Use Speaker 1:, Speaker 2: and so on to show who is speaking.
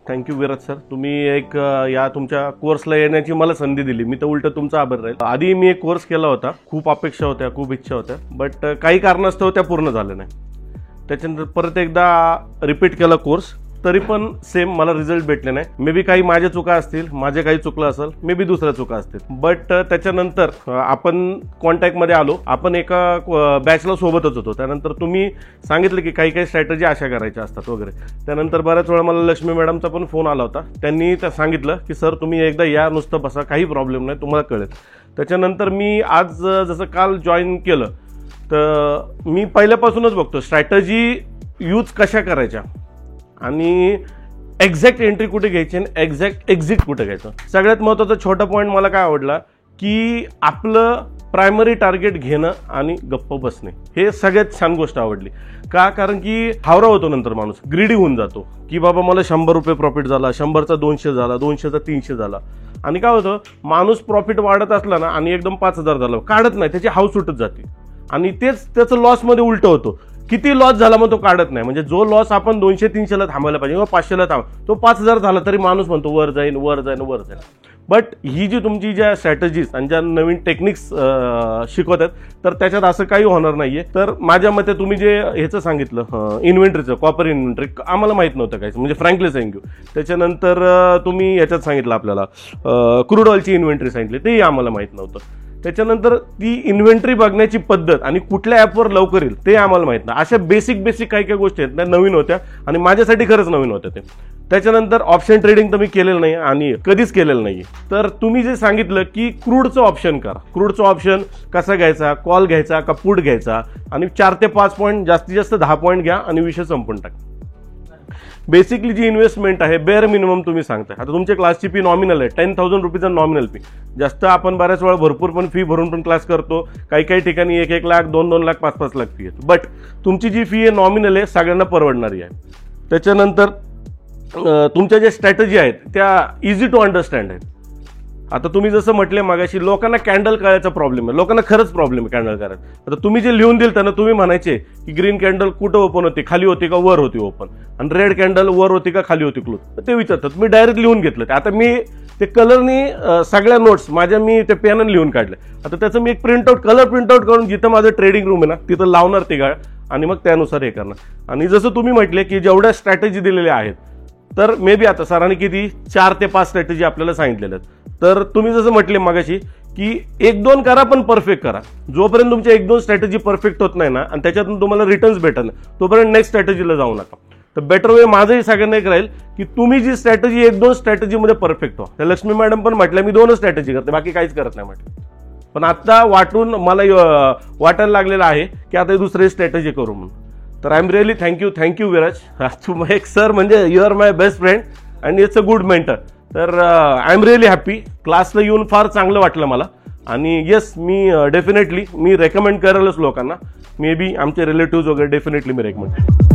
Speaker 1: Thank you Viraj sir, तुम्ही एक या तुमच्या कोर्सला येण्याची मला संधी दिली. मी तर उलट तुमचा आभार राहील. आधी मी एक कोर्स केला होता, खूप अपेक्षा होत्या, खूप इच्छा होत्या, बट काही कारणास्तव त्या पूर्ण झाल्या नाही. त्याच्यानंतर परत एकदा रिपीट केला कोर्स, तरी पण सेम मला रिझल्ट भेटले नाही. मे बी काही माझ्या चुका असतील, माझे काही चुकलं असेल, मे बी दुसऱ्या चुका असतील. बट त्याच्यानंतर आपण कॉन्टॅक्टमध्ये आलो, आपण एका बॅचला सोबतच होतो. त्यानंतर तुम्ही सांगितलं की काही काही स्ट्रॅटेजी अशा करायच्या असतात वगैरे. त्यानंतर बऱ्याच वेळा मला लक्ष्मी मॅडमचा पण फोन आला होता. त्यांनी सांगितलं की सर तुम्ही एकदा या, नुसतं बसा, काही प्रॉब्लेम नाही, तुम्हाला कळेल. त्याच्यानंतर मी आज जसं काल जॉईन केलं, तर मी पहिल्यापासूनच बघतो स्ट्रॅटेजी यूज कशा करायच्या आणि एक्झॅक्ट एंट्री कुठे घ्यायची आणि एक्झॅक्ट एक्झिट कुठे घ्यायचं. सगळ्यात महत्त्वाचा छोटा पॉईंट मला काय आवडला की आपलं प्रायमरी टार्गेट घेणं आणि गप्प बसणे, हे सगळ्यात छान गोष्ट आवडली. का? कारण की हावरा होतो नंतर माणूस, ग्रीडी होऊन जातो की बाबा मला 100 रुपये प्रॉफिट झाला, 100चा 200 झाला, 200चा 300 झाला. आणि काय होतं, माणूस प्रॉफिट वाढत असला ना आणि एकदम 5000 झालं, काढत नाही, त्याची हाऊस सुटत जाते आणि तेच त्याचं लॉसमध्ये उलटं होतं. किती लॉस झाला मग तो काढत नाही. म्हणजे जो लॉस आपण 200-300ला थांबायला पाहिजे किंवा 500ला थांब, तो 5000 झाला तरी माणूस म्हणतो वर जाईन वर जाईन वर जाईन. बट ही जी तुमची ज्या स्ट्रॅटेजीज आणि ज्या नवीन टेक्निक्स शिकवतात, तर त्याच्यात असं काही होणार नाहीये. तर माझ्या मते तुम्ही जे ह्याचं सांगितलं इन्व्हेंटरीचं, कॉपर इन्व्हेंटरी, आम्हाला माहित नव्हतं काय, म्हणजे फ्रँकली थँक्यू. त्याच्यानंतर तुम्ही याच्यात सांगितलं आपल्याला क्रूड ऑइलची इन्व्हेंटरी सांगितली, तेही आम्हाला माहित नव्हतं. त्याच्यानंतर ती इन्व्हेंटरी बघण्याची पद्धत आणि कुठल्या ॲपवर लवकर येईल ते आम्हाला माहित नाही. अशा बेसिक काही काही गोष्टी आहेत त्या नवीन होत्या आणि माझ्यासाठी खरंच नवीन होत्या ते. त्याच्यानंतर ऑप्शन ट्रेडिंग तर मी केलेलं नाही आणि कधीच केलेलं नाही. तर तुम्ही जे सांगितलं की क्रूडचं ऑप्शन करा, क्रूडचं ऑप्शन कसा घ्यायचा, कॉल घ्यायचा का पुट घ्यायचा, आणि 4 ते 5 पॉईंट, जास्तीत जास्त 10 पॉईंट घ्या आणि विषय संपून टाका. बेसिकली जी इन्व्हेस्टमेंट आहे बेअर मिनिमम तुम्ही सांगताय. आता तुमच्या क्लासची फी नॉमिनल आहे, 10,000 रुपीचा नॉमिनल फी. जास्त आपण बऱ्याच वेळा भरपूर पण फी भरून पण क्लास करतो, काही काही ठिकाणी 1-1 लाख, 2-2 लाख, 5-5 लाख फी आहे. बट तुमची जी फी आहे नॉमिनल आहे, सगळ्यांना परवडणारी आहे. त्याच्यानंतर तुमच्या ज्या स्ट्रॅटेजी आहेत त्या इझी टू अंडरस्टँड आहेत. आता तुम्ही जसं म्हटले मागाशी, लोकांना कॅन्डल करायचा प्रॉब्लेम आहे, लोकांना खरंच प्रॉब्लेम आहे कॅन्डल करायचा. आता तुम्ही जे लिहून दिलं त्यांना तुम्ही म्हणायचे की ग्रीन कॅन्डल कुठं ओपन होती, खाली होती का वर होती ओपन, आणि रेड कॅन्डल वर होती का खाली होती क्लोज, ते विचारतात. मी डायरेक्ट लिहून घेतलं. आता मी ते कलरनी सगळ्या नोट्स माझ्या मी ते पेनाने लिहून काढले. आता त्याचं मी एक प्रिंटआउट, कलर प्रिंटआउट करून जिथं माझं ट्रेडिंग रूम आहे ना तिथं लावणार ते गाळ आणि मग त्यानुसार हे करणार. आणि जसं तुम्ही म्हटले की जेवढ्या स्ट्रॅटेजी दिलेल्या आहेत, तर मे बी आता सरांनी किती 4 ते 5 स्ट्रॅटेजी आपल्याला सांगितलेल्या आहेत. तर तुम्ही जसं म्हटले मागाशी की 1-2 करा पण परफेक्ट करा. जोपर्यंत तुमच्या 1-2 स्ट्रॅटेजी परफेक्ट होत नाही ना आणि त्याच्यातून तुम्हाला रिटर्न्स भेटत नाही, तोपर्यंत नेक्स्ट स्ट्रॅटेजीला जाऊ नका. तर बेटर वे माझंही सगळ्यांना एक राहील की तुम्ही जी स्ट्रॅटेजी 1-2 स्ट्रॅटेजीमध्ये परफेक्ट व्हा. त्या लक्ष्मी मॅडम पण म्हटल्या मी 2च स्ट्रॅटेजी करते, बाकी काहीच करत नाही म्हटलं. पण आता वाटून मला वाटायला लागलेलं आहे की आता दुसरी स्ट्रॅटेजी करू म्हणून. तर I am really thank you Viraj. तू एक सर म्हणजे you are my best friend and it's a good mentor. तर आय एम रिअली हॅपी. क्लासला येऊन फार चांगलं वाटलं मला. आणि येस, मी डेफिनेटली मी रेकमेंड करेलच लोकांना. मे बी आमचे रिलेटिव्ह वगैरे डेफिनेटली मी रेकमेंड